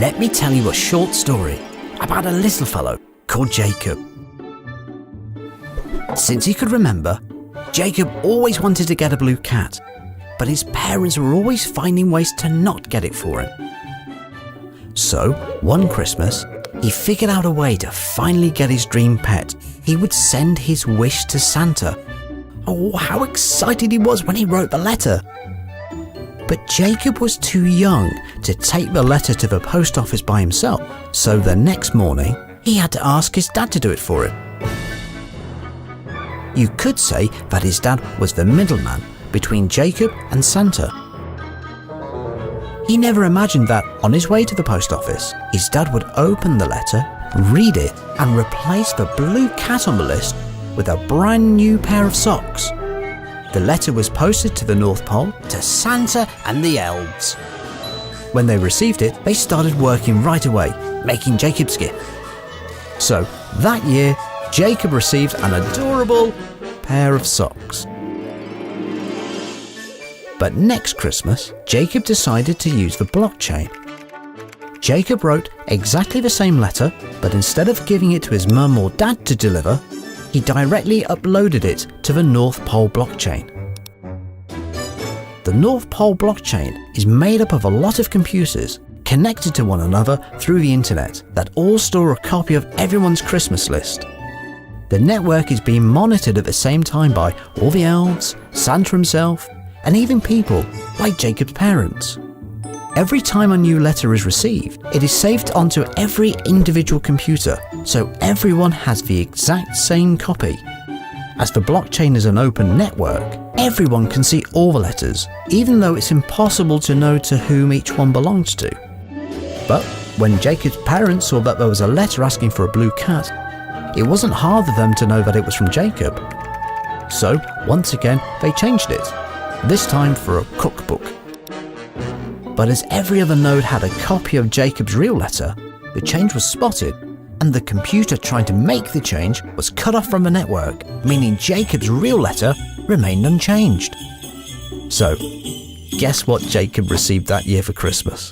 let me tell you a short story about a little fellow called Jacob. Since he could remember, Jacob always wanted to get a blue cat, but his parents were always finding ways to not get it for him. So, one Christmas, he figured out a way to finally get his dream pet. He would send his wish to Santa. Oh, how excited he was when he wrote the letter! But Jacob was too young to take the letter to the post office by himself, so the next morning he had to ask his dad to do it for him. You could say that his dad was the middleman between Jacob and Santa. He never imagined that on his way to the post office, his dad would open the letter, read it, and replace the blue cat on the list with a brand new pair of socks. The letter was posted to the North Pole, to Santa and the elves. When they received it, they started working right away, making Jacob's gift. So, that year, Jacob received an adorable pair of socks. But next Christmas, Jacob decided to use the blockchain. Jacob wrote exactly the same letter, but instead of giving it to his mum or dad to deliver, he directly uploaded it to the North Pole blockchain. The North Pole blockchain is made up of a lot of computers connected to one another through the internet that all store a copy of everyone's Christmas list. The network is being monitored at the same time by all the elves, Santa himself, and even people like Jacob's parents. Every time a new letter is received, it is saved onto every individual computer, so everyone has the exact same copy. As the blockchain is an open network, everyone can see all the letters, even though it's impossible to know to whom each one belongs to. But when Jacob's parents saw that there was a letter asking for a blue cat, it wasn't hard for them to know that it was from Jacob. So, once again, they changed it, this time for a cookbook. But as every other node had a copy of Jacob's real letter, the change was spotted, and the computer trying to make the change was cut off from the network, meaning Jacob's real letter remained unchanged. So, guess what Jacob received that year for Christmas?